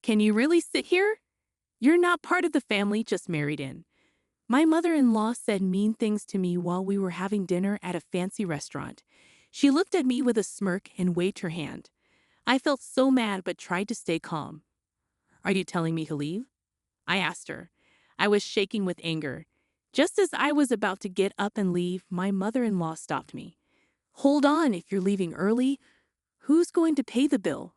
Can you really sit here? You're not part of the family, just married in. My mother-in-law said mean things to me while we were having dinner at a fancy restaurant. She looked at me with a smirk and waved her hand. I felt so mad but tried to stay calm. Are you telling me to leave? I asked her. I was shaking with anger. Just as I was about to get up and leave, my mother-in-law stopped me. Hold on, if you're leaving early, who's going to pay the bill?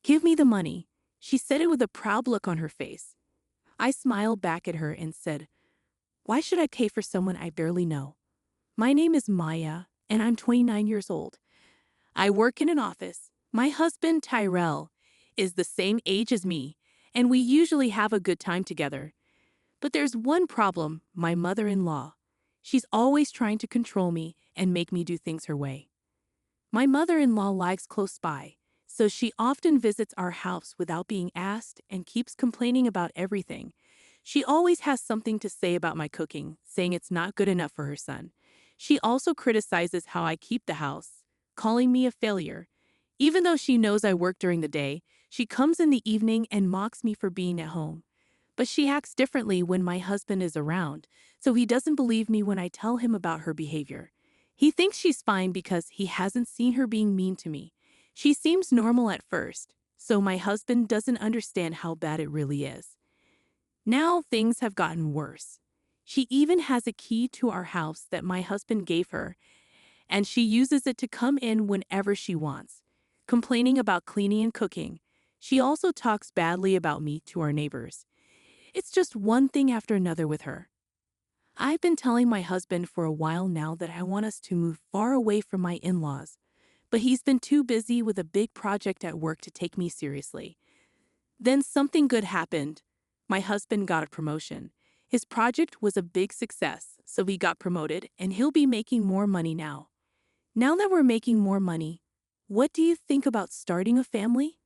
Give me the money. She said it with a proud look on her face. I smiled back at her and said, why should I pay for someone I barely know? My name is Maya, and I'm 29 years old. I work in an office. My husband, Tyrell, is the same age as me, and we usually have a good time together. But there's one problem, my mother-in-law. She's always trying to control me and make me do things her way. My mother-in-law lives close by, so she often visits our house without being asked and keeps complaining about everything. She always has something to say about my cooking, saying it's not good enough for her son. She also criticizes how I keep the house, calling me a failure. Even though she knows I work during the day, she comes in the evening and mocks me for being at home. But she acts differently when my husband is around, so he doesn't believe me when I tell him about her behavior. He thinks she's fine because he hasn't seen her being mean to me. She seems normal at first, so my husband doesn't understand how bad it really is. Now things have gotten worse. She even has a key to our house that my husband gave her, and she uses it to come in whenever she wants, complaining about cleaning and cooking. She also talks badly about me to our neighbors. It's just one thing after another with her. I've been telling my husband for a while now that I want us to move far away from my in-laws, but he's been too busy with a big project at work to take me seriously. Then something good happened. My husband got a promotion. His project was a big success, so he got promoted and he'll be making more money now. Now that we're making more money, what do you think about starting a family?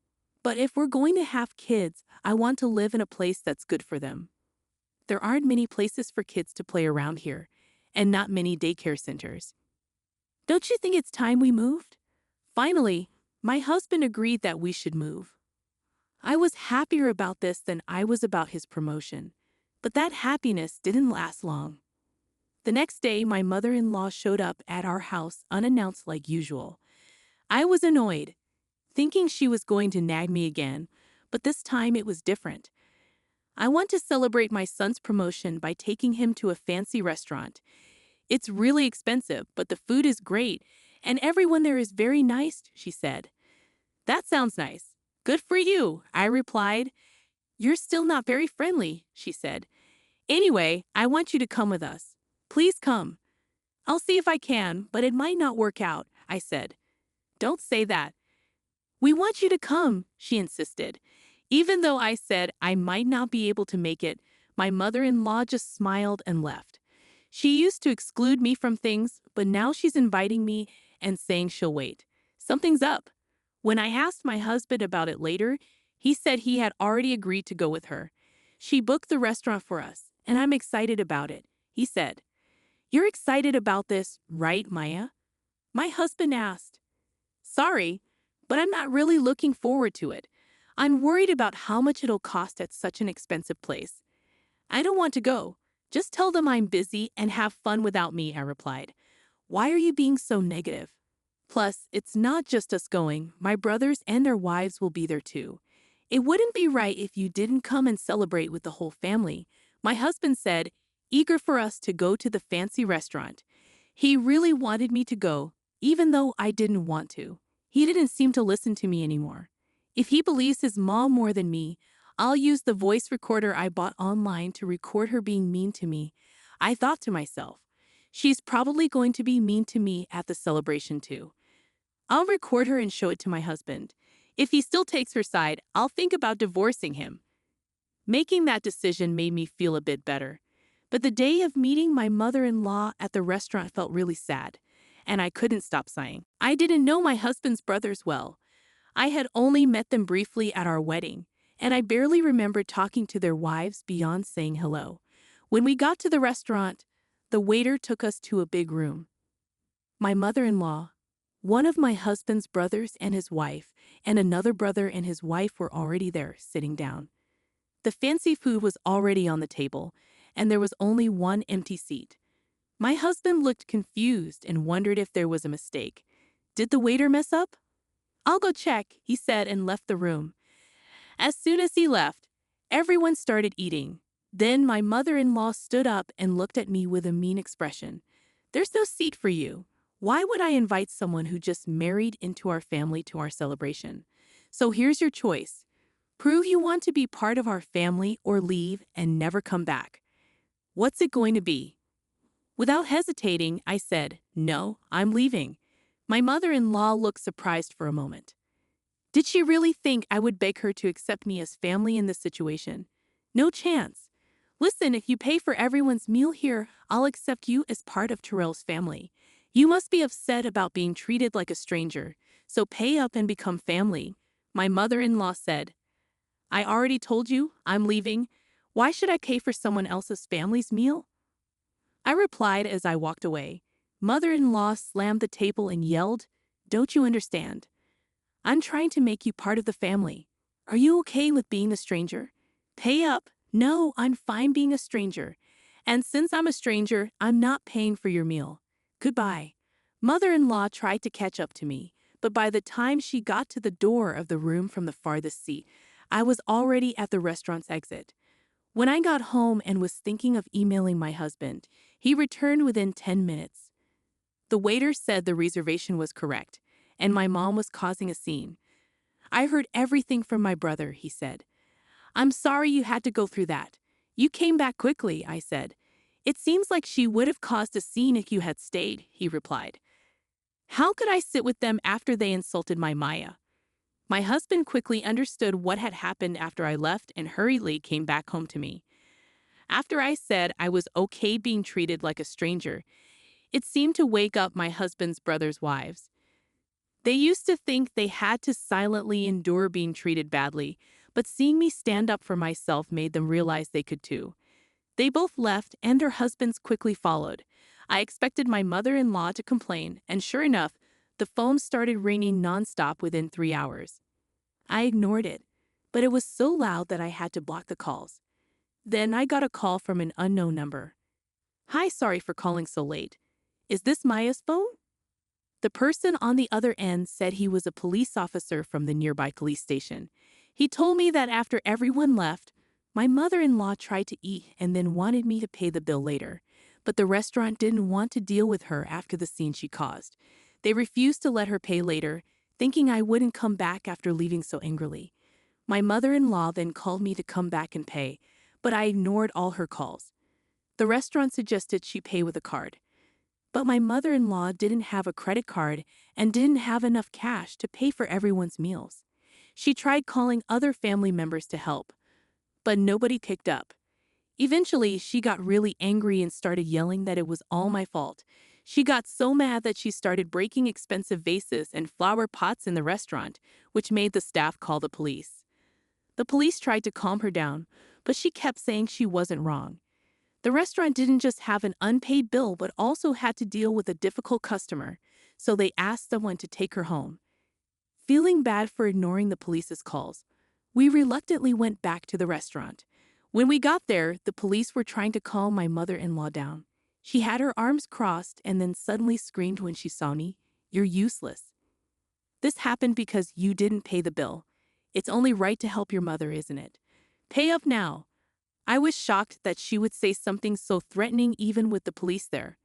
But if we're going to have kids, I want to live in a place that's good for them. There aren't many places for kids to play around here, and not many daycare centers. Don't you think it's time we moved? Finally, my husband agreed that we should move. I was happier about this than I was about his promotion, but that happiness didn't last long. The next day, my mother-in-law showed up at our house unannounced like usual. I was annoyed, thinking she was going to nag me again, but this time it was different. I want to celebrate my son's promotion by taking him to a fancy restaurant. It's really expensive, but the food is great, and everyone there is very nice, she said. That sounds nice. Good for you, I replied. You're still not very friendly, she said. Anyway, I want you to come with us. Please come. I'll see if I can, but it might not work out, I said. Don't say that. We want you to come, she insisted. Even though I said I might not be able to make it, my mother-in-law just smiled and left. She used to exclude me from things, but now she's inviting me and saying she'll wait. Something's up. When I asked my husband about it later, he said he had already agreed to go with her. She booked the restaurant for us, and I'm excited about it, he said. You're excited about this, right, Maya? My husband asked. Sorry, but I'm not really looking forward to it. I'm worried about how much it'll cost at such an expensive place. I don't want to go. Just tell them I'm busy and have fun without me, I replied. Why are you being so negative? Plus, it's not just us going. My brothers and their wives will be there too. It wouldn't be right if you didn't come and celebrate with the whole family, my husband said, eager for us to go to the fancy restaurant. He really wanted me to go, even though I didn't want to. He didn't seem to listen to me anymore. If he believes his mom more than me, I'll use the voice recorder I bought online to record her being mean to me. I thought to myself, she's probably going to be mean to me at the celebration too. I'll record her and show it to my husband. If he still takes her side, I'll think about divorcing him. Making that decision made me feel a bit better. But the day of meeting my mother-in-law at the restaurant felt really sad, and I couldn't stop sighing. I didn't know my husband's brothers well. I had only met them briefly at our wedding, and I barely remembered talking to their wives beyond saying hello. When we got to the restaurant, the waiter took us to a big room. My mother-in-law, One of my husband's brothers and his wife, and another brother and his wife were already there, sitting down. The fancy food was already on the table, and there was only one empty seat. My husband looked confused and wondered if there was a mistake. Did the waiter mess up? "I'll go check," he said and left the room. As soon as he left, everyone started eating. Then my mother-in-law stood up and looked at me with a mean expression. "There's no seat for you. Why would I invite someone who just married into our family to our celebration? So here's your choice. Prove you want to be part of our family or leave and never come back. What's it going to be?" Without hesitating, I said, "No, I'm leaving." My mother-in-law looked surprised for a moment. Did she really think I would beg her to accept me as family in this situation? No chance. "Listen, if you pay for everyone's meal here, I'll accept you as part of Terrell's family. You must be upset about being treated like a stranger, so pay up and become family," my mother-in-law said. "I already told you, I'm leaving. Why should I pay for someone else's family's meal?" I replied as I walked away. Mother-in-law slammed the table and yelled, "Don't you understand? I'm trying to make you part of the family. Are you okay with being a stranger? Pay up." "No, I'm fine being a stranger. And since I'm a stranger, I'm not paying for your meal. Goodbye." Mother-in-law tried to catch up to me, but by the time she got to the door of the room from the farthest seat, I was already at the restaurant's exit. When I got home and was thinking of emailing my husband, he returned within 10 minutes. The waiter said the reservation was correct, and my mom was causing a scene. "I heard everything from my brother," he said. "I'm sorry you had to go through that. You came back quickly," I said. "It seems like she would have caused a scene if you had stayed," he replied. "How could I sit with them after they insulted my Maya?" My husband quickly understood what had happened after I left and hurriedly came back home to me. After I said I was okay being treated like a stranger, it seemed to wake up my husband's brother's wives. They used to think they had to silently endure being treated badly, but seeing me stand up for myself made them realize they could too. They both left and their husbands quickly followed. I expected my mother-in-law to complain, and sure enough, the phone started ringing nonstop within 3 hours. I ignored it, but it was so loud that I had to block the calls. Then I got a call from an unknown number. "Hi, sorry for calling so late. Is this Maya's phone?" The person on the other end said he was a police officer from the nearby police station. He told me that after everyone left, my mother-in-law tried to eat and then wanted me to pay the bill later, but the restaurant didn't want to deal with her after the scene she caused. They refused to let her pay later, thinking I wouldn't come back after leaving so angrily. My mother-in-law then called me to come back and pay, but I ignored all her calls. The restaurant suggested she pay with a card. But my mother-in-law didn't have a credit card and didn't have enough cash to pay for everyone's meals. She tried calling other family members to help, but nobody picked up. Eventually, she got really angry and started yelling that it was all my fault. She got so mad that she started breaking expensive vases and flower pots in the restaurant, which made the staff call the police. The police tried to calm her down, but she kept saying she wasn't wrong. The restaurant didn't just have an unpaid bill but also had to deal with a difficult customer, so they asked someone to take her home. Feeling bad for ignoring the police's calls, we reluctantly went back to the restaurant. When we got there, the police were trying to calm my mother-in-law down. She had her arms crossed and then suddenly screamed when she saw me, "You're useless. This happened because you didn't pay the bill. It's only right to help your mother, isn't it? Pay up now." I was shocked that she would say something so threatening even with the police there.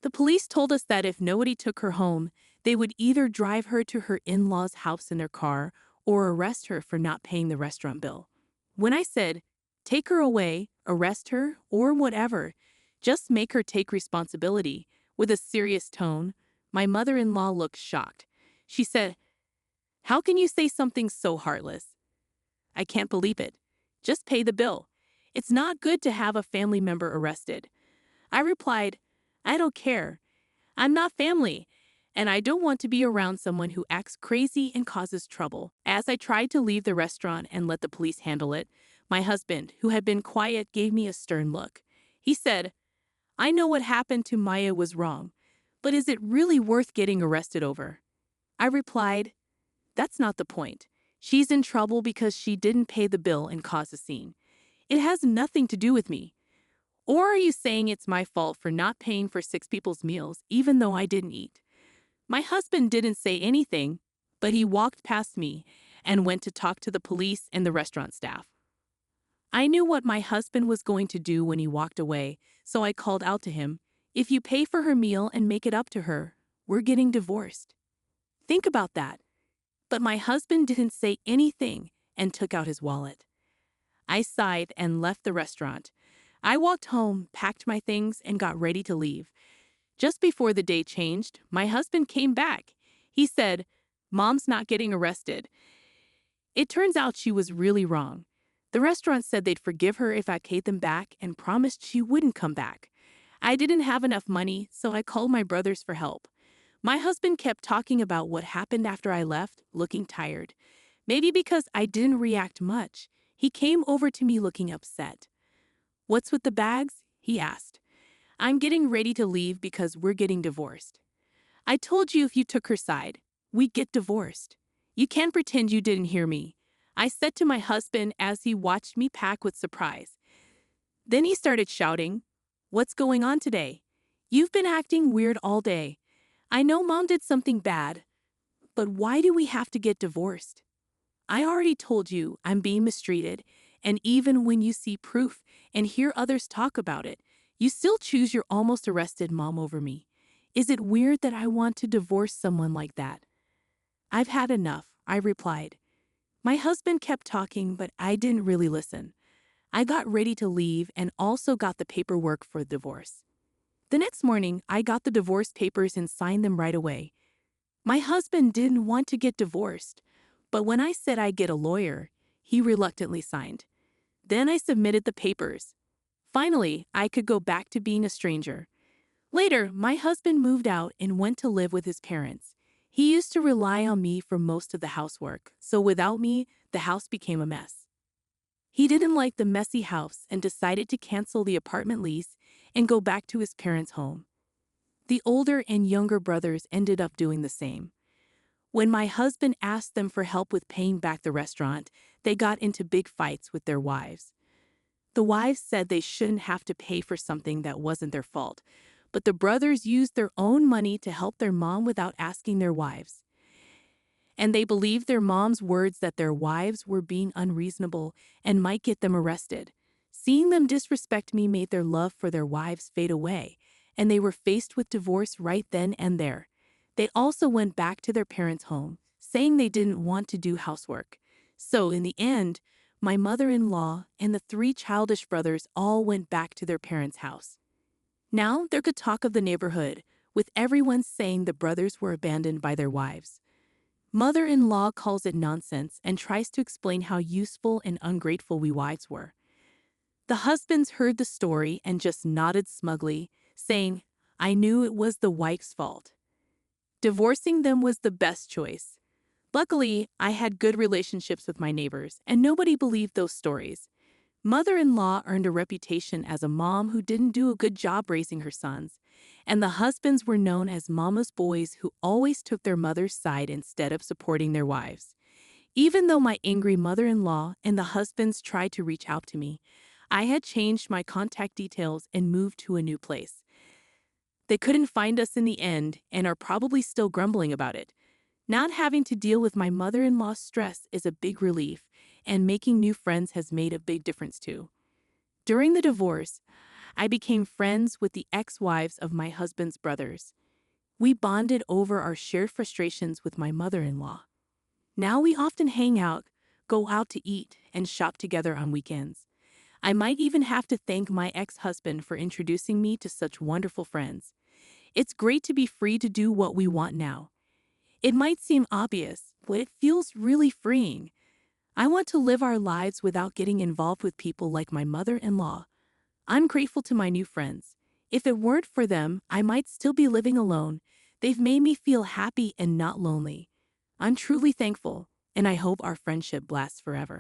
The police told us that if nobody took her home, they would either drive her to her in-laws' house in their car or arrest her for not paying the restaurant bill. When I said, "Take her away, arrest her, or whatever, just make her take responsibility," with a serious tone, my mother-in-law looked shocked. She said, "How can you say something so heartless? I can't believe it. Just pay the bill. It's not good to have a family member arrested." I replied, "I don't care. I'm not family, and I don't want to be around someone who acts crazy and causes trouble." As I tried to leave the restaurant and let the police handle it, my husband, who had been quiet, gave me a stern look. He said, "I know what happened to Maya was wrong, but is it really worth getting arrested over?" I replied, "That's not the point. She's in trouble because she didn't pay the bill and caused a scene. It has nothing to do with me. Or are you saying it's my fault for not paying for 6 people's meals even though I didn't eat?" My husband didn't say anything, but he walked past me and went to talk to the police and the restaurant staff. I knew what my husband was going to do when he walked away, so I called out to him, "If you pay for her meal and make it up to her, we're getting divorced." Think about that. But my husband didn't say anything and took out his wallet. I sighed and left the restaurant. I walked home, packed my things, and got ready to leave. Just before the day changed, my husband came back. He said, "Mom's not getting arrested." It turns out she was really wrong. The restaurant said they'd forgive her if I paid them back and promised she wouldn't come back. I didn't have enough money, so I called my brothers for help. My husband kept talking about what happened after I left, looking tired. Maybe because I didn't react much, he came over to me looking upset. "What's with the bags?" he asked. "I'm getting ready to leave because we're getting divorced." "I told you if you took her side, we'd get divorced. You can't pretend you didn't hear me," I said to my husband as he watched me pack with surprise. Then he started shouting, "What's going on today? You've been acting weird all day. I know Mom did something bad, but why do we have to get divorced? I already told you I'm being mistreated, and even when you see proof and hear others talk about it, you still choose your almost arrested mom over me. Is it weird that I want to divorce someone like that?" "I've had enough," I replied. My husband kept talking, but I didn't really listen. I got ready to leave and also got the paperwork for the divorce. The next morning, I got the divorce papers and signed them right away. My husband didn't want to get divorced, but when I said I'd get a lawyer, he reluctantly signed. Then I submitted the papers. Finally, I could go back to being a stranger. Later, my husband moved out and went to live with his parents. He used to rely on me for most of the housework, so without me, the house became a mess. He didn't like the messy house and decided to cancel the apartment lease and go back to his parents' home. The older and younger brothers ended up doing the same. When my husband asked them for help with paying back the restaurant, they got into big fights with their wives. The wives said they shouldn't have to pay for something that wasn't their fault, but the brothers used their own money to help their mom without asking their wives. And they believed their mom's words that their wives were being unreasonable and might get them arrested. Seeing them disrespect me made their love for their wives fade away, and they were faced with divorce right then and there. They also went back to their parents' home, saying they didn't want to do housework. So in the end, my mother-in-law and the 3 childish brothers all went back to their parents' house. Now there could talk of the neighborhood, with everyone saying the brothers were abandoned by their wives. Mother-in-law calls it nonsense and tries to explain how useful and ungrateful we wives were. The husbands heard the story and just nodded smugly, saying, "I knew it was the wife's fault." Divorcing them was the best choice. Luckily, I had good relationships with my neighbors, and nobody believed those stories. Mother-in-law earned a reputation as a mom who didn't do a good job raising her sons, and the husbands were known as mama's boys who always took their mother's side instead of supporting their wives. Even though my angry mother-in-law and the husbands tried to reach out to me, I had changed my contact details and moved to a new place. They couldn't find us in the end and are probably still grumbling about it. Not having to deal with my mother-in-law's stress is a big relief, and making new friends has made a big difference too. During the divorce, I became friends with the ex-wives of my husband's brothers. We bonded over our shared frustrations with my mother-in-law. Now we often hang out, go out to eat, and shop together on weekends. I might even have to thank my ex-husband for introducing me to such wonderful friends. It's great to be free to do what we want now. It might seem obvious, but it feels really freeing. I want to live our lives without getting involved with people like my mother-in-law. I'm grateful to my new friends. If it weren't for them, I might still be living alone. They've made me feel happy and not lonely. I'm truly thankful, and I hope our friendship lasts forever.